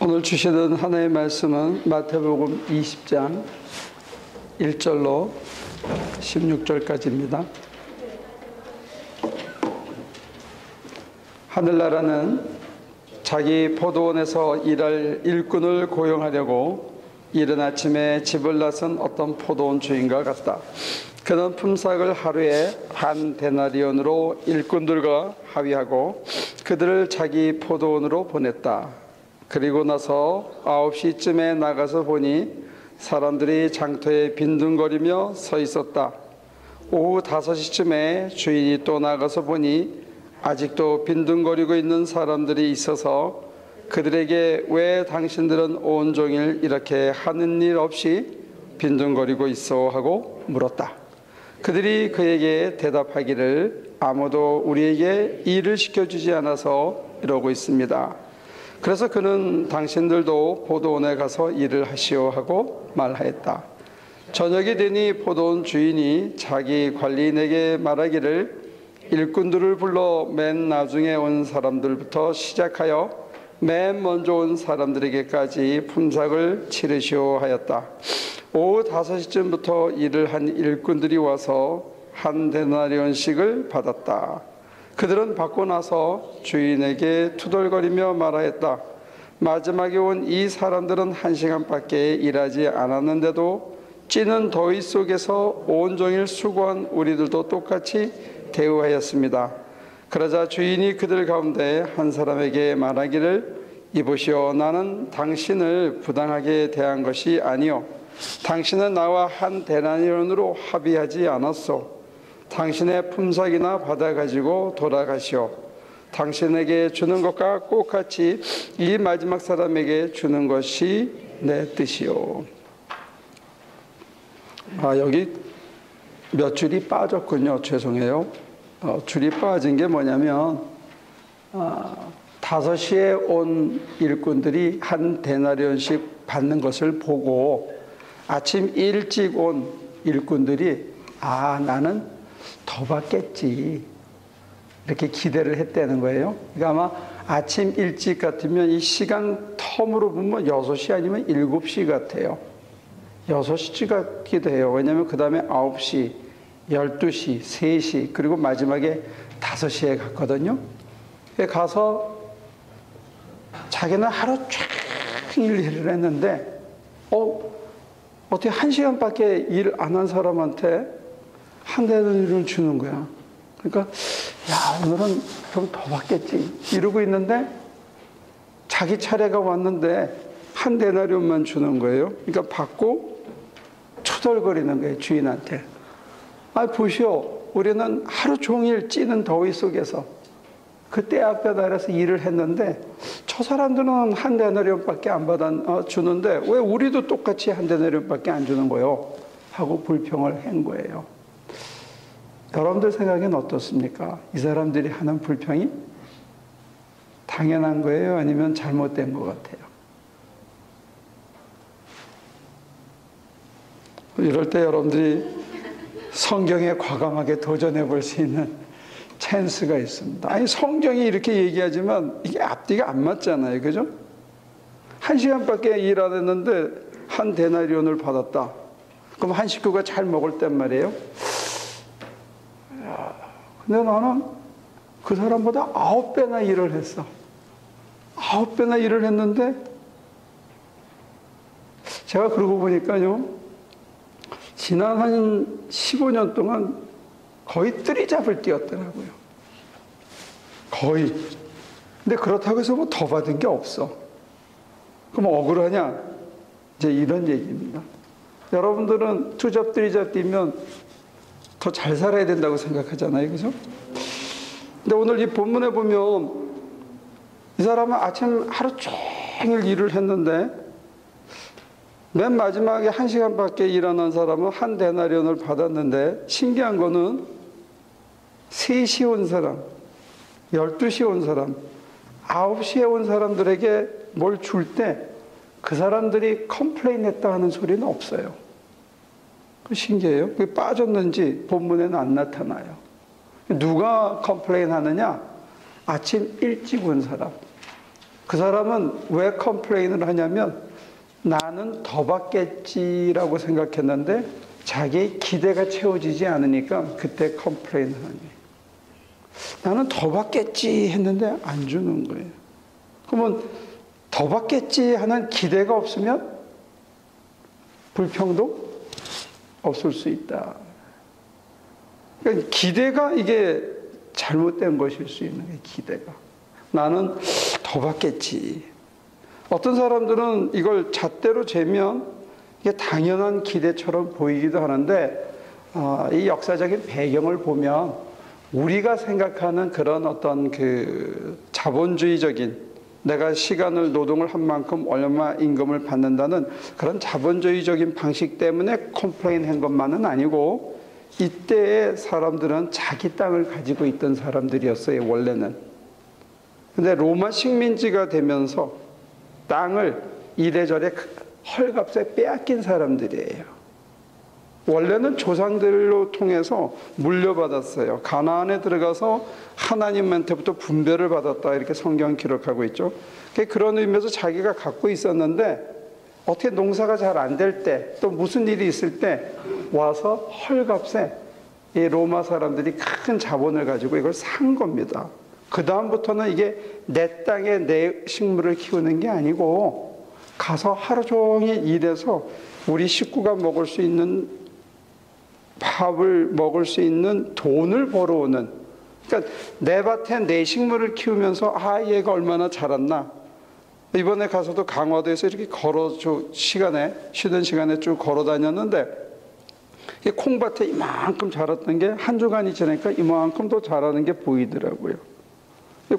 오늘 주시는 하나님의 말씀은 마태복음 20장 1절로 16절까지입니다. 하늘나라는 자기 포도원에서 일할 일꾼을 고용하려고 이른 아침에 집을 나선 어떤 포도원 주인과 같다. 그는 품삯을 하루에 한 데나리온으로 일꾼들과 합의하고 그들을 자기 포도원으로 보냈다. 그리고 나서 9시쯤에 나가서 보니 사람들이 장터에 빈둥거리며 서 있었다. 오후 5시쯤에 주인이 또 나가서 보니 아직도 빈둥거리고 있는 사람들이 있어서 그들에게 왜 당신들은 온종일 이렇게 하는 일 없이 빈둥거리고 있어 하고 물었다. 그들이 그에게 대답하기를 아무도 우리에게 일을 시켜주지 않아서 이러고 있습니다. 그래서 그는 당신들도 포도원에 가서 일을 하시오 하고 말하였다. 저녁이 되니 포도원 주인이 자기 관리인에게 말하기를 일꾼들을 불러 맨 나중에 온 사람들부터 시작하여 맨 먼저 온 사람들에게까지 품삯을 치르시오 하였다. 오후 5시쯤부터 일을 한 일꾼들이 와서 한 데나리온씩을 받았다. 그들은 받고 나서 주인에게 투덜거리며 말하였다. 마지막에 온 이 사람들은 1시간밖에 일하지 않았는데도 찌는 더위 속에서 온종일 수고한 우리들도 똑같이 대우하였습니다. 그러자 주인이 그들 가운데 한 사람에게 말하기를 이보시오, 나는 당신을 부당하게 대한 것이 아니요 당신은 나와 한 데나리온으로 합의하지 않았소. 당신의 품삯이나 받아가지고 돌아가시오. 당신에게 주는 것과 똑같이 이 마지막 사람에게 주는 것이 내 뜻이오. 여기 몇 줄이 빠졌군요. 죄송해요. 줄이 빠진 게 뭐냐면 5시에 온 일꾼들이 한 데나리온씩 받는 것을 보고 아침 일찍 온 일꾼들이 나는 더 받겠지 이렇게 기대를 했다는 거예요. 그러니까 아마 아침 일찍 같으면 이 시간 텀으로 보면 6시 아니면 7시 같아요. 6시 같기도 해요. 왜냐하면 그 다음에 9시, 12시, 3시 그리고 마지막에 5시에 갔거든요. 가서 자기는 하루 종일 일을 했는데 어떻게 1시간밖에 일 안 한 사람한테 한 데나리온을 주는 거야. 그러니까 오늘은 좀 더 받겠지 이러고 있는데 자기 차례가 왔는데 한 데나리온만 주는 거예요. 그러니까 받고 투덜거리는 거예요. 주인한테. 보시오, 우리는 하루 종일 찌는 더위 속에서 그 때 앞에 나라서 일을 했는데 저 사람들은 한 데나리온밖에 안 주는데 왜 우리도 똑같이 한 데나리온밖에 안 주는 거요? 하고 불평을 한 거예요. 여러분들 생각엔 어떻습니까? 이 사람들이 하는 불평이 당연한 거예요? 아니면 잘못된 것 같아요? 이럴 때 여러분들이 성경에 과감하게 도전해 볼 수 있는 찬스가 있습니다. 성경이 이렇게 얘기하지만 이게 앞뒤가 안 맞잖아요. 그죠? 1시간밖에 일 안 했는데 한 데나리온을 받았다. 그럼 한 식구가 잘 먹을 땐 말이에요. 근데 나는 그 사람보다 9배나 일을 했어. 9배나 일을 했는데 제가 그러고 보니까요. 지난 한 15년 동안 거의 뜨리잡을 뛰었더라고요. 거의. 근데 그렇다고 해서 뭐 더 받은 게 없어. 그럼 억울하냐? 이제 이런 얘기입니다. 여러분들은 투잡, 뜨리잡 뛰면 더 잘 살아야 된다고 생각하잖아요. 그죠? 근데 오늘 이 본문에 보면 이 사람은 아침 하루 종일 일을 했는데 맨 마지막에 1시간밖에 일 안 한 사람은 한 데나리온을 받았는데 신기한 거는 3시에 온 사람, 12시에 온 사람, 9시에 온 사람들에게 뭘 줄 때 그 사람들이 컴플레인 했다 하는 소리는 없어요. 그 신기해요. 그게 빠졌는지 본문에는 안 나타나요. 누가 컴플레인 하느냐? 아침 일찍 온 사람. 그 사람은 왜 컴플레인을 하냐면 나는 더 받겠지라고 생각했는데 자기의 기대가 채워지지 않으니까 그때 컴플레인을 하는 거예요. 나는 더 받겠지 했는데 안 주는 거예요. 그러면 더 받겠지 하는 기대가 없으면 불평도 없을 수 있다. 그러니까 기대가 이게 잘못된 것일 수 있는 거예요. 기대가. 나는 더 받겠지. 어떤 사람들은 이걸 잣대로 재면 이게 당연한 기대처럼 보이기도 하는데 이 역사적인 배경을 보면 우리가 생각하는 그런 어떤 그 자본주의적인 내가 시간을 노동을 한 만큼 얼마 임금을 받는다는 그런 자본주의적인 방식 때문에 컴플레인 한 것만은 아니고 이때의 사람들은 자기 땅을 가지고 있던 사람들이었어요. 원래는. 근데 로마 식민지가 되면서 땅을 이래저래 헐값에 빼앗긴 사람들이에요. 원래는 조상들로 통해서 물려받았어요. 가나안에 들어가서 하나님한테부터 분배를 받았다 이렇게 성경 기록하고 있죠. 그런 의미에서 자기가 갖고 있었는데 어떻게 농사가 잘 안 될 때 또 무슨 일이 있을 때 와서 헐값에 이 로마 사람들이 큰 자본을 가지고 이걸 산 겁니다. 그 다음부터는 이게 내 땅에 내 식물을 키우는 게 아니고 가서 하루 종일 일해서 우리 식구가 먹을 수 있는 밥을 먹을 수 있는 돈을 벌어오는, 그러니까 내 밭에 내 식물을 키우면서 얘가 얼마나 자랐나. 이번에 가서도 강화도에서 이렇게 쉬는 시간에 쭉 걸어 다녔는데 콩밭에 이만큼 자랐던 게 한 주간이 지나니까 이만큼 더 자라는 게 보이더라고요.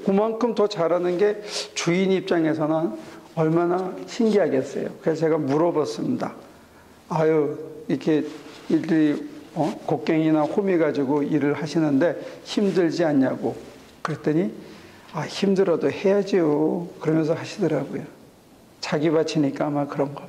그만큼 더 자라는 게 주인 입장에서는 얼마나 신기하겠어요. 그래서 제가 물어봤습니다. 이렇게 일들이 곡괭이나 호미 가지고 일을 하시는데 힘들지 않냐고. 그랬더니 힘들어도 해야지요. 그러면서 하시더라고요. 자기 밭이니까 아마 그런가 봐.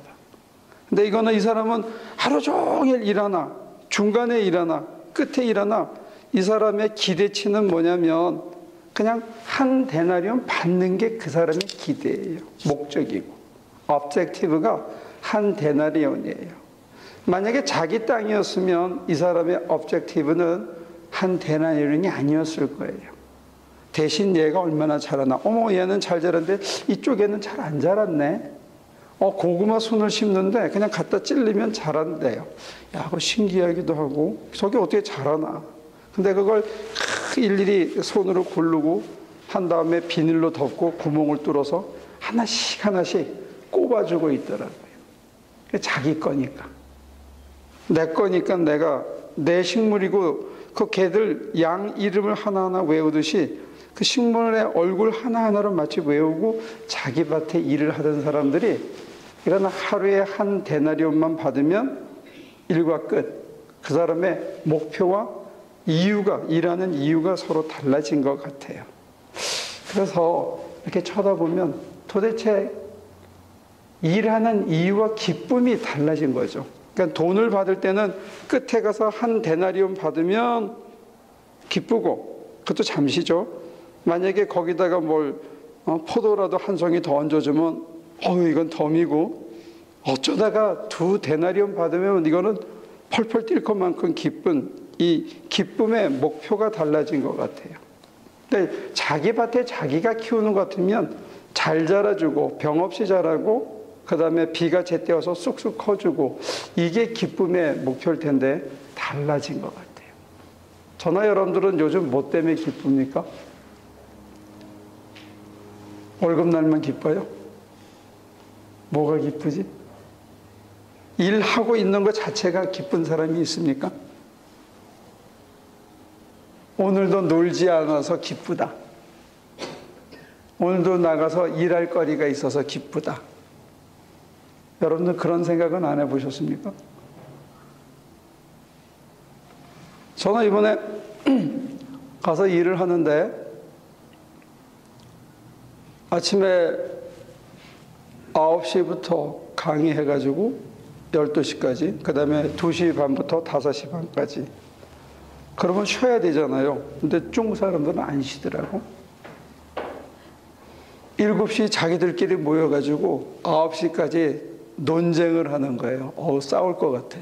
근데 이거는 이 사람은 하루 종일 일하나 중간에 일하나 끝에 일하나 이 사람의 기대치는 뭐냐면 그냥 한 데나리온 받는 게 그 사람의 기대예요. 목적이고. objective가 한 데나리온이에요. 만약에 자기 땅이었으면 이 사람의 objective는 한 데나리온이 아니었을 거예요. 대신 얘가 얼마나 자라나. 얘는 잘 자랐는데 이쪽에는 잘 안 자랐네. 고구마 순을 심는데 그냥 갖다 찔리면 자란대요. 그거 신기하기도 하고 저게 어떻게 자라나. 근데 그걸 일일이 손으로 고르고 한 다음에 비닐로 덮고 구멍을 뚫어서 하나씩 꼽아주고 있더라고요. 자기 거니까. 내 거니까 내가 내 식물이고 그 개들 양 이름을 하나하나 외우듯이 그 식물의 얼굴 하나하나를 마치 외우고 자기 밭에 일을 하던 사람들이 이런 하루에 한 데나리온만 받으면 일과 끝. 그 사람의 목표와 이유가, 일하는 이유가 서로 달라진 것 같아요. 그래서 이렇게 쳐다보면 도대체 일하는 이유와 기쁨이 달라진 거죠. 그러니까 돈을 받을 때는 끝에 가서 한 데나리온 받으면 기쁘고, 그것도 잠시죠. 만약에 거기다가 포도라도 한 송이 더 얹어주면 이건 덤이고, 어쩌다가 2 데나리온 받으면 이거는 펄펄 뛸 것만큼 기쁜, 이 기쁨의 목표가 달라진 것 같아요. 근데 자기 밭에 자기가 키우는 것 같으면 잘 자라주고 병 없이 자라고 그 다음에 비가 제때 와서 쑥쑥 커주고 이게 기쁨의 목표일 텐데 달라진 것 같아요. 저나 여러분들은 요즘 뭐 때문에 기쁩니까? 월급날만 기뻐요? 뭐가 기쁘지? 일하고 있는 것 자체가 기쁜 사람이 있습니까? 오늘도 놀지 않아서 기쁘다. 오늘도 나가서 일할 거리가 있어서 기쁘다. 여러분들 그런 생각은 안 해보셨습니까? 저는 이번에 가서 일을 하는데 아침에 9시부터 강의해가지고 12시까지, 그 다음에 2시 반부터 5시 반까지. 그러면 쉬어야 되잖아요. 근데 중국 사람들은 안 쉬더라고. 7시 자기들끼리 모여가지고 9시까지 논쟁을 하는 거예요. 싸울 것 같아.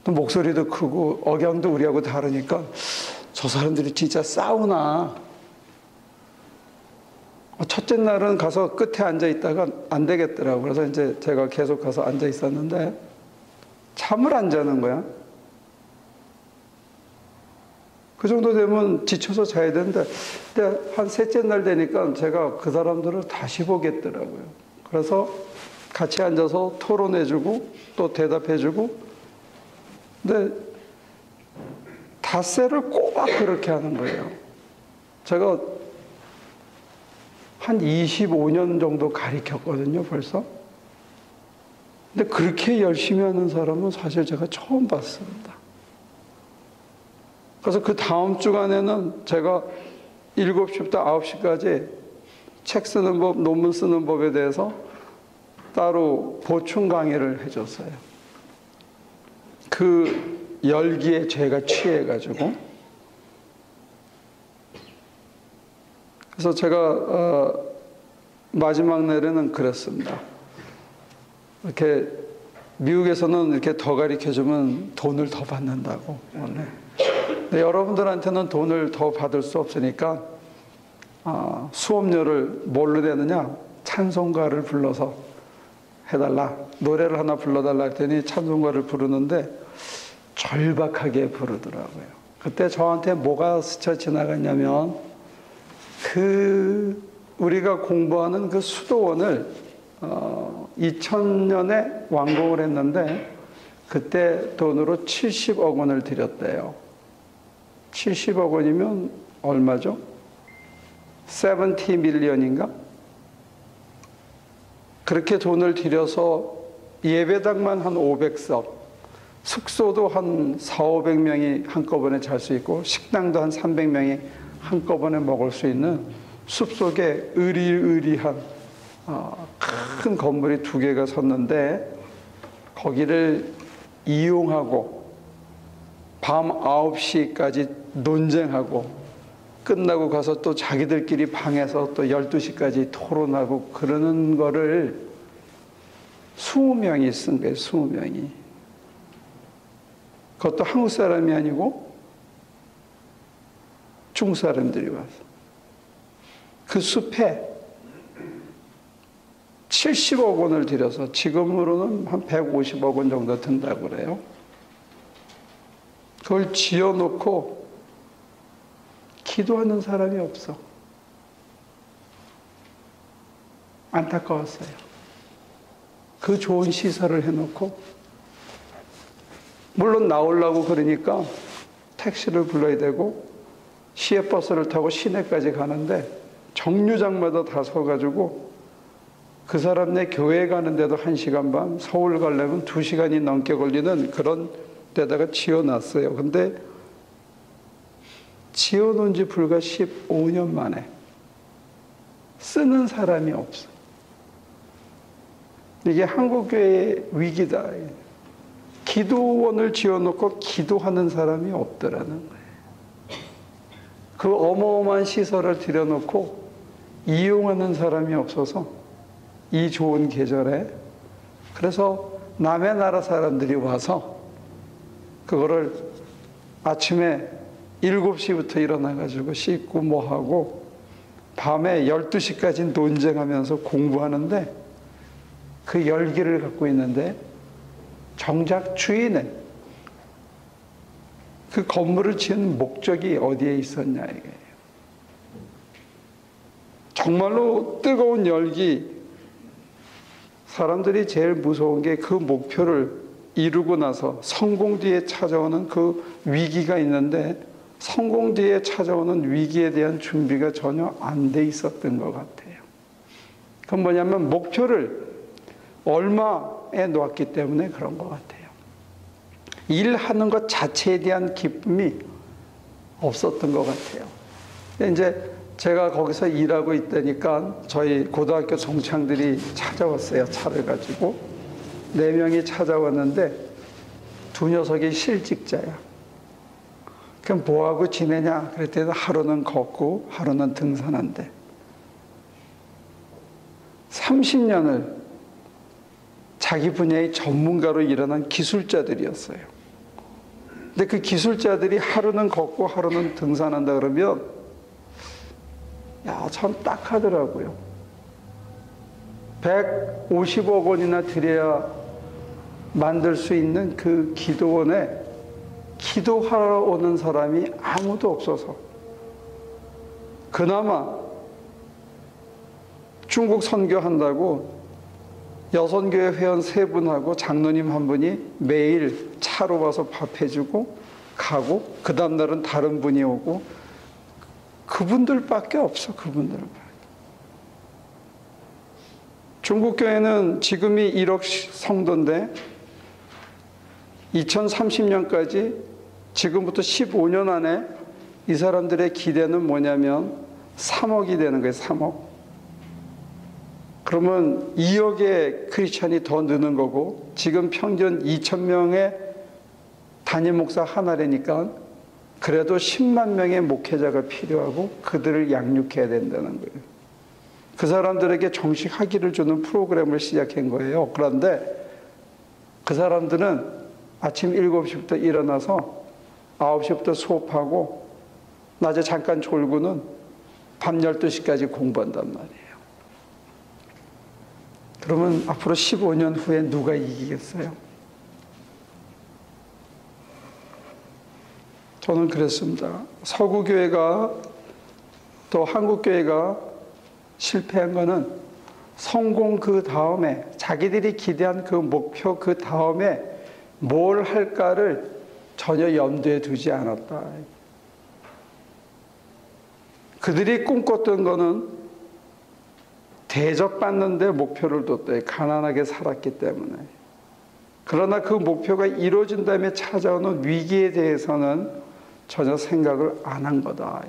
또 목소리도 크고 억양도 우리하고 다르니까 저 사람들이 진짜 싸우나. 첫째 날은 가서 끝에 앉아 있다가 안 되겠더라고. 그래서 이제 제가 계속 가서 앉아 있었는데 잠을 안 자는 거야. 그 정도 되면 지쳐서 자야 되는데, 근데 한 셋째 날 되니까 제가 그 사람들을 다시 보겠더라고요. 그래서 같이 앉아서 토론해주고 또 대답해주고, 근데 닷새를 꼬박 그렇게 하는 거예요. 제가 한 25년 정도 가르쳤거든요, 벌써. 근데 그렇게 열심히 하는 사람은 사실 제가 처음 봤습니다. 그래서 그 다음 주간에는 제가 7시부터 9시까지 책 쓰는 법, 논문 쓰는 법에 대해서 따로 보충 강의를 해줬어요. 그 열기에 제가 취해가지고. 그래서 제가 마지막 날에는 그랬습니다. 이렇게 미국에서는 이렇게 더 가르쳐주면 돈을 더 받는다고 원래. 근데 여러분들한테는 돈을 더 받을 수 없으니까 수업료를 뭘로 내느냐? 찬송가를 불러서 해달라. 노래를 하나 불러달라 했더니 찬송가를 부르는데 절박하게 부르더라고요. 그때 저한테 뭐가 스쳐 지나갔냐면 우리가 공부하는 그 수도원을 2000년에 완공을 했는데 그때 돈으로 70억 원을 들였대요. 70억 원이면 얼마죠? 70 밀리언인가? 그렇게 돈을 들여서 예배당만 한 500석, 숙소도 한 400~500명이 한꺼번에 잘 수 있고 식당도 한 300명이 한꺼번에 먹을 수 있는 숲속에 으리으리한 큰 건물이 2개가 섰는데 거기를 이용하고 밤 9시까지 논쟁하고 끝나고 가서 또 자기들끼리 방에서 또 12시까지 토론하고 그러는 거를 20명이 쓴 거예요. 20명이. 그것도 한국 사람이 아니고 중국 사람들이 와서 그 숲에 70억 원을 들여서 지금으로는 한 150억 원 정도 든다고 그래요. 그걸 지어놓고 기도하는 사람이 없어. 안타까웠어요. 그 좋은 시설을 해놓고 물론 나오려고 그러니까 택시를 불러야 되고 시외버스를 타고 시내까지 가는데 정류장마다 다 서가지고 그 사람네 교회 가는데도 1시간 반, 서울 가려면 2시간이 넘게 걸리는 그런 데다가 지어놨어요. 근데 지어놓은 지 불과 15년 만에 쓰는 사람이 없어. 이게 한국교회의 위기다. 기도원을 지어놓고 기도하는 사람이 없더라는 거예요. 그 어마어마한 시설을 들여놓고 이용하는 사람이 없어서 이 좋은 계절에 그래서 남의 나라 사람들이 와서 그거를 아침에 7시부터 일어나가지고 씻고 뭐하고 밤에 12시까지 논쟁하면서 공부하는데 그 열기를 갖고 있는데 정작 주인은 그 건물을 지은 목적이 어디에 있었냐 이거예요. 정말로 뜨거운 열기. 사람들이 제일 무서운 게 그 목표를 이루고 나서 성공 뒤에 찾아오는 그 위기가 있는데 성공 뒤에 찾아오는 위기에 대한 준비가 전혀 안 돼 있었던 것 같아요. 그건 뭐냐면 목표를 얼마에 놓았기 때문에 그런 것 같아요. 일하는 것 자체에 대한 기쁨이 없었던 것 같아요. 이제 제가 거기서 일하고 있다니까 저희 고등학교 동창들이 찾아왔어요. 차를 가지고 4명이 찾아왔는데 2 녀석이 실직자야. 그럼 뭐하고 지내냐 그랬더니 하루는 걷고 하루는 등산한대. 30년을 자기 분야의 전문가로 일어난 기술자들이었어요. 근데 그 기술자들이 하루는 걷고 하루는 등산한다 그러면 참 딱하더라고요. 150억 원이나 들여야 만들 수 있는 그 기도원에 기도하러 오는 사람이 아무도 없어서 그나마 중국 선교한다고 여선교회 회원 3분하고 장로님 1분이 매일 차로 와서 밥 해주고 가고 그 다음날은 다른 분이 오고 그분들밖에 없어. 그분들밖에. 중국 교회는 지금이 1억 성도인데 2030년까지 지금부터 15년 안에 이 사람들의 기대는 뭐냐면 3억이 되는 거예요. 3억. 그러면 2억의 크리스찬이 더 느는 거고 지금 평균 2,000명의 담임 목사 하나라니까 그래도 10만 명의 목회자가 필요하고 그들을 양육해야 된다는 거예요. 그 사람들에게 정식 학위를 주는 프로그램을 시작한 거예요. 그런데 그 사람들은 아침 7시부터 일어나서 9시부터 수업하고 낮에 잠깐 졸고는 밤 12시까지 공부한단 말이에요. 그러면 앞으로 15년 후에 누가 이기겠어요? 저는 그랬습니다. 서구교회가 또 한국교회가 실패한 거는 성공 그 다음에 자기들이 기대한 그 목표 그 다음에 뭘 할까를 전혀 염두에 두지 않았다. 그들이 꿈꿨던 거는 대접받는데 목표를 뒀다. 가난하게 살았기 때문에. 그러나 그 목표가 이루어진 다음에 찾아오는 위기에 대해서는 전혀 생각을 안 한 거다.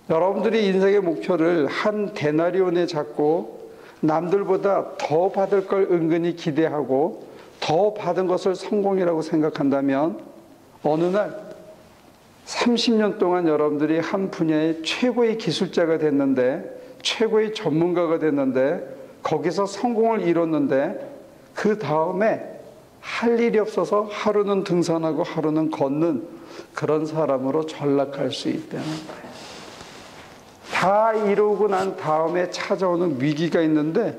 여러분들이 인생의 목표를 한 데나리온에 잡고 남들보다 더 받을 걸 은근히 기대하고 더 받은 것을 성공이라고 생각한다면 어느 날 30년 동안 여러분들이 한 분야의 최고의 기술자가 됐는데 최고의 전문가가 됐는데 거기서 성공을 이뤘는데 그 다음에 할 일이 없어서 하루는 등산하고 하루는 걷는 그런 사람으로 전락할 수 있다는 거예요. 다 이루고 난 다음에 찾아오는 위기가 있는데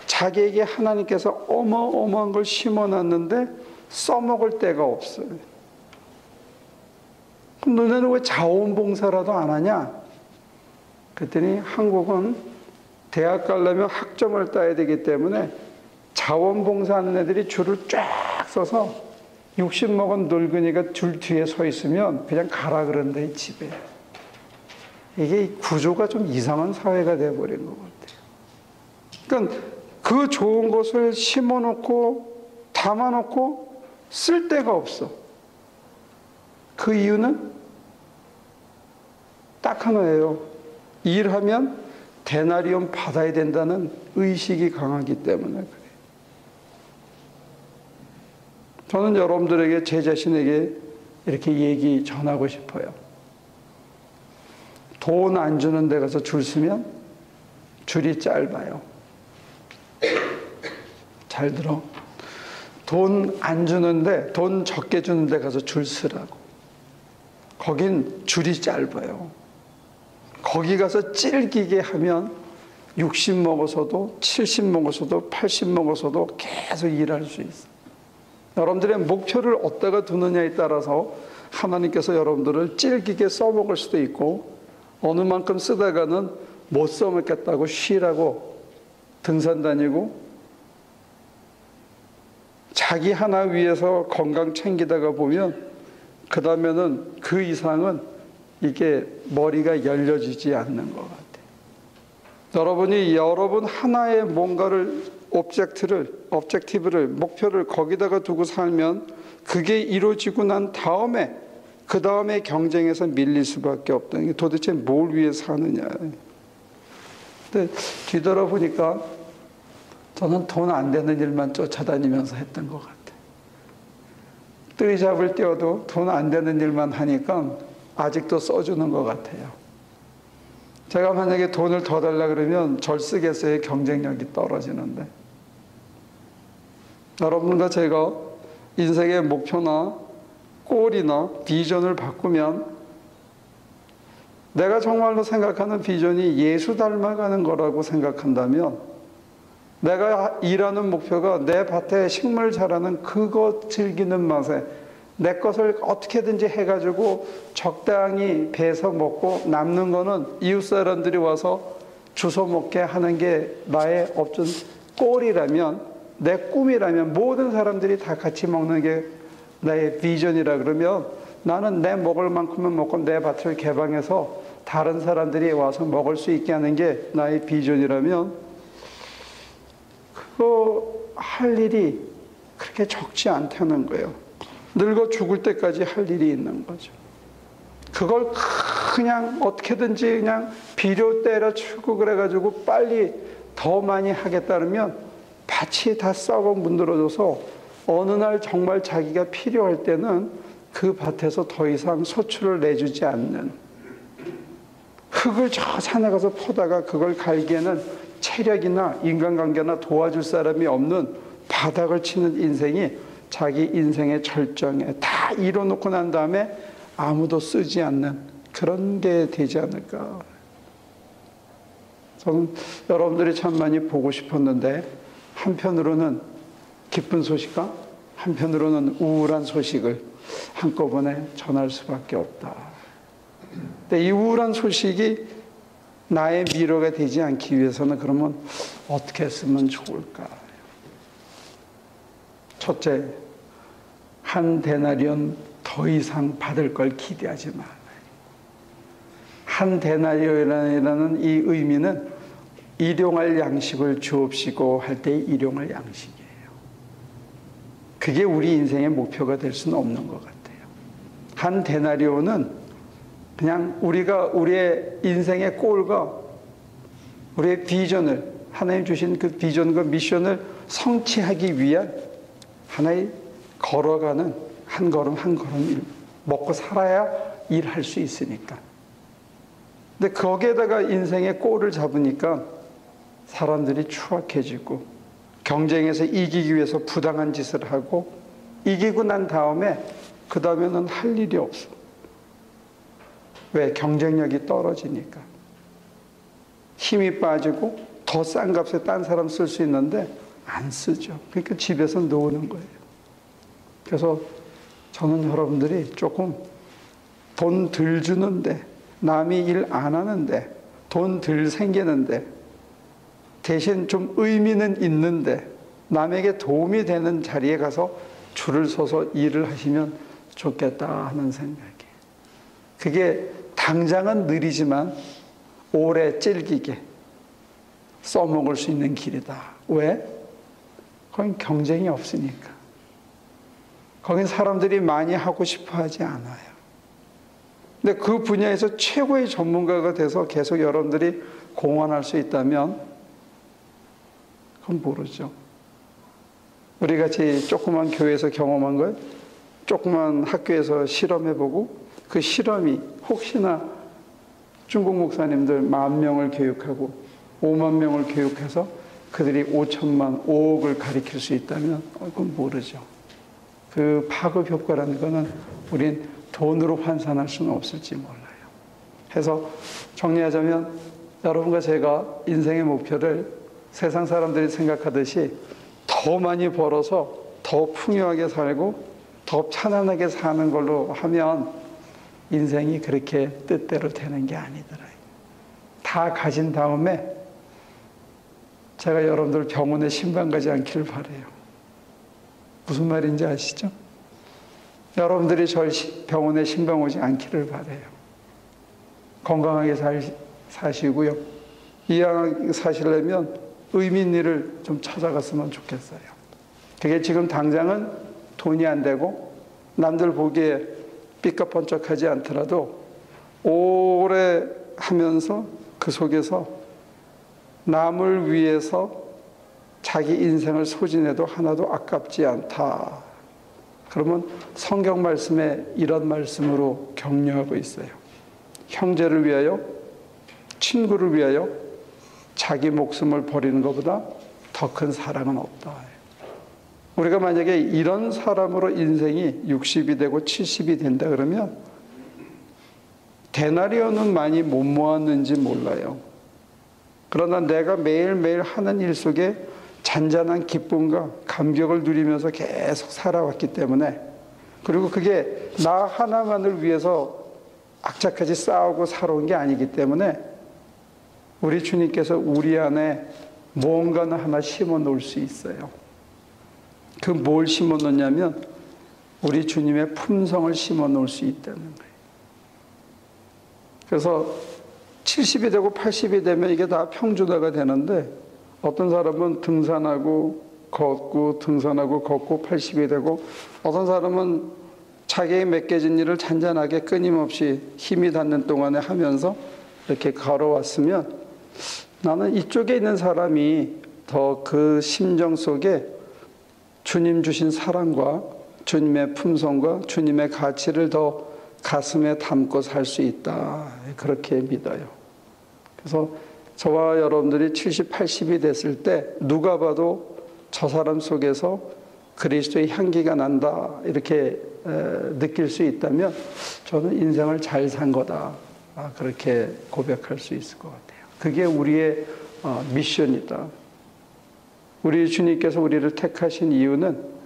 자기에게 하나님께서 어마어마한 걸 심어놨는데 써먹을 데가 없어요. 그럼 너네는 왜 자원봉사라도 안 하냐? 그랬더니 한국은 대학 가려면 학점을 따야 되기 때문에 자원봉사하는 애들이 줄을 쫙 서서 60 먹은 늙은이가 줄 뒤에 서 있으면 그냥 가라 그런데 집에. 이게 구조가 좀 이상한 사회가 돼버린 것 같아요. 그러니까 그 좋은 것을 심어놓고 담아놓고 쓸 데가 없어. 그 이유는 딱 하나예요. 일하면 데나리온 받아야 된다는 의식이 강하기 때문에 그래요. 저는 여러분들에게 제 자신에게 이렇게 얘기 전하고 싶어요. 돈 안 주는 데 가서 줄 서면 줄이 짧아요. 잘 들어. 돈 안 주는데, 돈 적게 주는 데 가서 줄 서라고. 거긴 줄이 짧아요. 거기 가서 찔기게 하면 60 먹어서도 70 먹어서도 80 먹어서도 계속 일할 수 있어. 여러분들의 목표를 어디다가 두느냐에 따라서 하나님께서 여러분들을 찔기게 써먹을 수도 있고 어느 만큼 쓰다가는 못 써먹겠다고 쉬라고 등산 다니고 자기 하나 위해서 건강 챙기다가 보면 그 다음에는 그 이상은 이게 머리가 열려지지 않는 것 같아요. 여러분이 여러분 하나의 뭔가를 objective를 목표를 거기다가 두고 살면 그게 이루어지고 난 다음에 그 다음에 경쟁에서 밀릴 수밖에 없다는 게 도대체 뭘 위해 사느냐. 근데 뒤돌아보니까 저는 돈 안 되는 일만 쫓아다니면서 했던 것 같아요. 뜨리잡을 띄워도 돈 안 되는 일만 하니까 아직도 써주는 것 같아요. 제가 만약에 돈을 더 달라 그러면 절 쓰겠어요? 경쟁력이 떨어지는데. 여러분과 제가 인생의 목표나 골이나 비전을 바꾸면 내가 정말로 생각하는 비전이 예수 닮아가는 거라고 생각한다면 내가 일하는 목표가 내 밭에 식물 자라는 그거 즐기는 맛에 내 것을 어떻게든지 해가지고 적당히 배서 먹고 남는 거는 이웃 사람들이 와서 주워 먹게 하는 게 나의 어떤 꼴이라면, 내 꿈이라면, 모든 사람들이 다 같이 먹는 게 나의 비전이라 그러면 나는 내 먹을 만큼은 먹고 내 밭을 개방해서 다른 사람들이 와서 먹을 수 있게 하는 게 나의 비전이라면 그거 할 일이 그렇게 적지 않다는 거예요. 늙어 죽을 때까지 할 일이 있는 거죠. 그걸 그냥 어떻게든지 그냥 비료 때려치고 그래가지고 빨리 더 많이 하겠다면 밭이 다 썩어 문드러져서 어느 날 정말 자기가 필요할 때는 그 밭에서 더 이상 소출을 내주지 않는, 흙을 저 산에 가서 퍼다가 그걸 갈기에는 체력이나 인간관계나 도와줄 사람이 없는 바닥을 치는 인생이 자기 인생의 절정에 다 이뤄놓고 난 다음에 아무도 쓰지 않는 그런 게 되지 않을까. 저는 여러분들이 참 많이 보고 싶었는데 한편으로는 기쁜 소식과 한편으로는 우울한 소식을 한꺼번에 전할 수밖에 없다. 근데 이 우울한 소식이 나의 미래가 되지 않기 위해서는 그러면 어떻게 했으면 좋을까? 첫째, 한 데나리온 더 이상 받을 걸 기대하지 말아요. 한 데나리온이라는 이 의미는 일용할 양식을 주옵시고 할 때의 일용할 양식이에요. 그게 우리 인생의 목표가 될 수는 없는 것 같아요. 한 데나리온은 그냥 우리가 우리의 인생의 골과 우리의 비전을, 하나님 주신 그 비전과 미션을 성취하기 위한 하나의 걸어가는 한 걸음 한 걸음 먹고 살아야 일할 수 있으니까. 근데 거기에다가 인생의 골을 잡으니까 사람들이 추악해지고 경쟁에서 이기기 위해서 부당한 짓을 하고 이기고 난 다음에 그 다음에는 할 일이 없어. 왜? 경쟁력이 떨어지니까. 힘이 빠지고 더 싼 값에 딴 사람 쓸 수 있는데 안 쓰죠. 그러니까 집에서 노는 거예요. 그래서 저는 여러분들이 조금 돈 덜 주는데, 남이 일 안 하는데, 돈 덜 생기는데, 대신 좀 의미는 있는데 남에게 도움이 되는 자리에 가서 줄을 서서 일을 하시면 좋겠다 하는 생각이에요. 그게 당장은 느리지만 오래 질기게 써먹을 수 있는 길이다. 왜? 거긴 경쟁이 없으니까. 거긴 사람들이 많이 하고 싶어 하지 않아요. 근데 그 분야에서 최고의 전문가가 돼서 계속 여러분들이 공헌할 수 있다면 그건 모르죠. 우리 같이 조그만 교회에서 경험한 걸 조그만 학교에서 실험해보고 그 실험이 혹시나 중국 목사님들 10,000명을 교육하고 50,000명을 교육해서 그들이 5천만, 5억을 가리킬 수 있다면 그건 모르죠. 그 파급 효과라는 거는 우린 돈으로 환산할 수는 없을지 몰라요. 해서 정리하자면 여러분과 제가 인생의 목표를 세상 사람들이 생각하듯이 더 많이 벌어서 더 풍요하게 살고 더 편안하게 사는 걸로 하면 인생이 그렇게 뜻대로 되는 게 아니더라고요. 다 가진 다음에 제가 여러분들 병원에 신방 가지 않기를 바라요. 무슨 말인지 아시죠? 여러분들이 절 병원에 신방 오지 않기를 바라요. 건강하게 사시고요. 이왕 사시려면 의미 있는 일을 좀 찾아갔으면 좋겠어요. 그게 지금 당장은 돈이 안 되고 남들 보기에 삐까뻔쩍하지 않더라도 오래 하면서 그 속에서 남을 위해서 자기 인생을 소진해도 하나도 아깝지 않다. 그러면 성경 말씀에 이런 말씀으로 격려하고 있어요. 형제를 위하여 친구를 위하여 자기 목숨을 버리는 것보다 더 큰 사랑은 없다. 우리가 만약에 이런 사람으로 인생이 60이 되고 70이 된다 그러면 데나리온은 많이 못 모았는지 몰라요. 그러나 내가 매일매일 하는 일 속에 잔잔한 기쁨과 감격을 누리면서 계속 살아왔기 때문에, 그리고 그게 나 하나만을 위해서 악착같이 싸우고 살아온 게 아니기 때문에 우리 주님께서 우리 안에 뭔가는 하나 심어 놓을 수 있어요. 그 뭘 심어 놓냐면 우리 주님의 품성을 심어 놓을 수 있다는 거예요. 그래서 70이 되고 80이 되면 이게 다 평준화가 되는데, 어떤 사람은 등산하고 걷고 등산하고 걷고 80이 되고, 어떤 사람은 자기의 맡겨진 일을 잔잔하게 끊임없이 힘이 닿는 동안에 하면서 이렇게 걸어왔으면, 나는 이쪽에 있는 사람이 더 그 심정 속에 주님 주신 사랑과 주님의 품성과 주님의 가치를 더 가슴에 담고 살 수 있다, 그렇게 믿어요. 그래서 저와 여러분들이 70, 80이 됐을 때 누가 봐도 저 사람 속에서 그리스도의 향기가 난다, 이렇게 느낄 수 있다면 저는 인생을 잘 산 거다, 그렇게 고백할 수 있을 것 같아요. 그게 우리의 미션이다. 우리 주님께서 우리를 택하신 이유는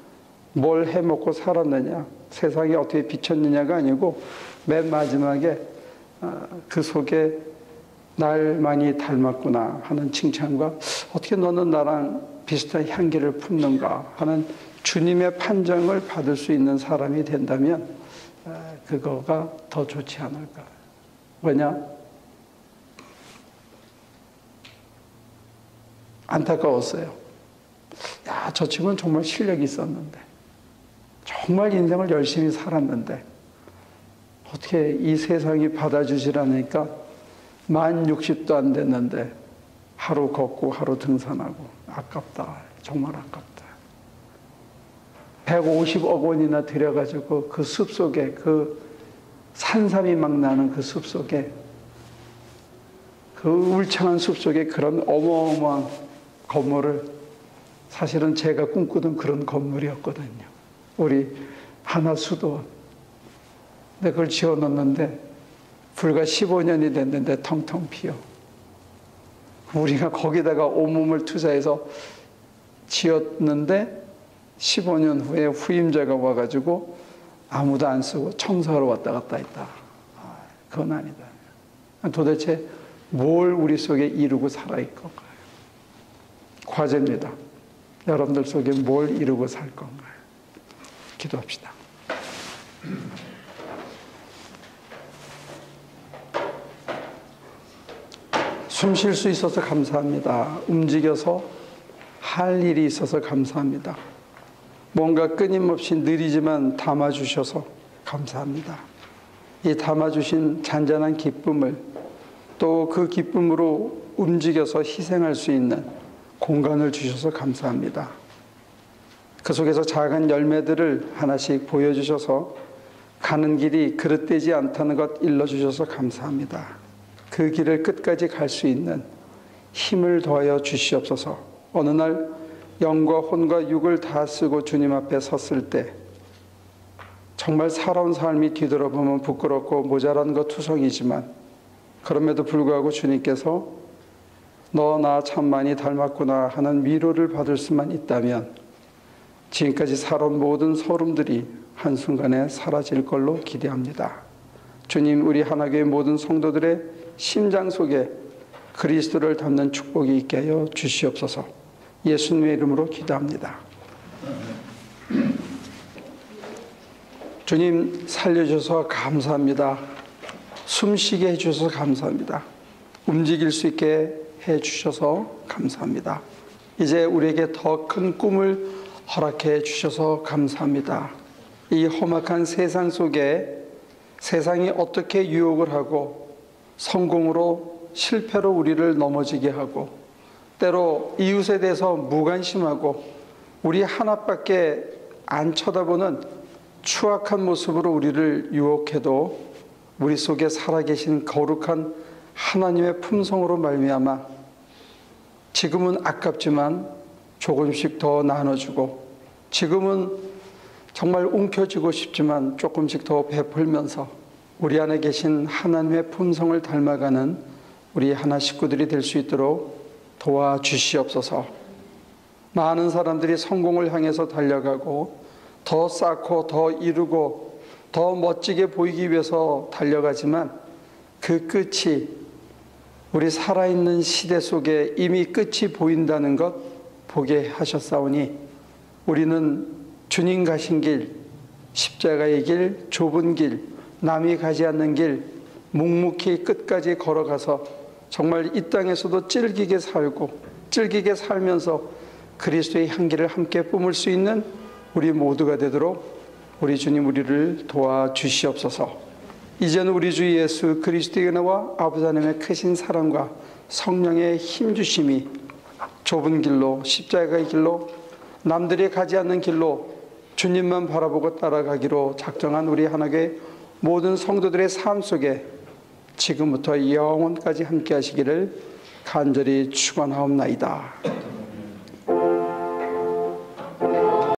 뭘 해먹고 살았느냐, 세상에 어떻게 비쳤느냐가 아니고, 맨 마지막에 그 속에 날 많이 닮았구나 하는 칭찬과 어떻게 너는 나랑 비슷한 향기를 품는가 하는 주님의 판정을 받을 수 있는 사람이 된다면 그거가 더 좋지 않을까. 왜냐? 안타까웠어요. 야, 저 친구는 정말 실력이 있었는데, 정말 인생을 열심히 살았는데 어떻게 이 세상이 받아주질 않으니까 만 60도 안 됐는데 하루 걷고 하루 등산하고, 아깝다, 정말 아깝다. 150억 원이나 들여가지고 그 숲속에, 그 산삼이 막 나는 그 숲속에, 그 울창한 숲속에 그런 어마어마한 건물을, 사실은 제가 꿈꾸던 그런 건물이었거든요. 우리 하나수도원. 근데 그걸 지어놓는데 불과 15년이 됐는데 텅텅 비어. 우리가 거기다가 온몸을 투자해서 지었는데 15년 후에 후임자가 와가지고 아무도 안 쓰고 청소하러 왔다 갔다 했다. 그건 아니다. 도대체 뭘 우리 속에 이루고 살아있을 건가요? 과제입니다. 여러분들 속에 뭘 이루고 살 건가요? 기도합시다. 숨 쉴 수 있어서 감사합니다. 움직여서 할 일이 있어서 감사합니다. 뭔가 끊임없이 느리지만 담아주셔서 감사합니다. 이 담아주신 잔잔한 기쁨을 또 그 기쁨으로 움직여서 희생할 수 있는 공간을 주셔서 감사합니다. 그 속에서 작은 열매들을 하나씩 보여주셔서 가는 길이 그릇되지 않다는 것 일러주셔서 감사합니다. 그 길을 끝까지 갈 수 있는 힘을 더하여 주시옵소서. 어느 날 영과 혼과 육을 다 쓰고 주님 앞에 섰을 때 정말 살아온 삶이 뒤돌아보면 부끄럽고 모자란 것 투성이지만, 그럼에도 불구하고 주님께서 너 나 참 많이 닮았구나 하는 위로를 받을 수만 있다면 지금까지 살아온 모든 소름들이 한순간에 사라질 걸로 기대합니다. 주님, 우리 하나교회 모든 성도들의 심장 속에 그리스도를 담는 축복이 있게 하여 주시옵소서. 예수님의 이름으로 기도합니다. 주님, 살려주셔서 감사합니다. 숨쉬게 해주셔서 감사합니다. 움직일 수 있게 해주셔서 감사합니다. 이제 우리에게 더 큰 꿈을 허락해 주셔서 감사합니다. 이 험악한 세상 속에 세상이 어떻게 유혹을 하고 성공으로 실패로 우리를 넘어지게 하고, 때로 이웃에 대해서 무관심하고 우리 하나밖에 안 쳐다보는 추악한 모습으로 우리를 유혹해도 우리 속에 살아계신 거룩한 하나님의 품성으로 말미암아 지금은 아깝지만 조금씩 더 나눠주고, 지금은 정말 움켜쥐고 싶지만 조금씩 더 베풀면서 우리 안에 계신 하나님의 품성을 닮아가는 우리 하나 식구들이 될 수 있도록 도와주시옵소서. 많은 사람들이 성공을 향해서 달려가고 더 쌓고 더 이루고 더 멋지게 보이기 위해서 달려가지만 그 끝이 우리 살아있는 시대 속에 이미 끝이 보인다는 것 보게 하셨사오니, 우리는 주님 가신 길, 십자가의 길, 좁은 길, 남이 가지 않는 길 묵묵히 끝까지 걸어가서 정말 이 땅에서도 찔기게 살고 찔기게 살면서 그리스도의 향기를 함께 뿜을 수 있는 우리 모두가 되도록 우리 주님 우리를 도와주시옵소서. 이제는 우리 주 예수 그리스도의 은혜와 아버지 하나님의 크신 사랑과 성령의 힘주심이 좁은 길로, 십자가의 길로, 남들이 가지 않는 길로 주님만 바라보고 따라가기로 작정한 우리 하나교회 모든 성도들의 삶 속에 지금부터 영원까지 함께 하시기를 간절히 축원하옵나이다.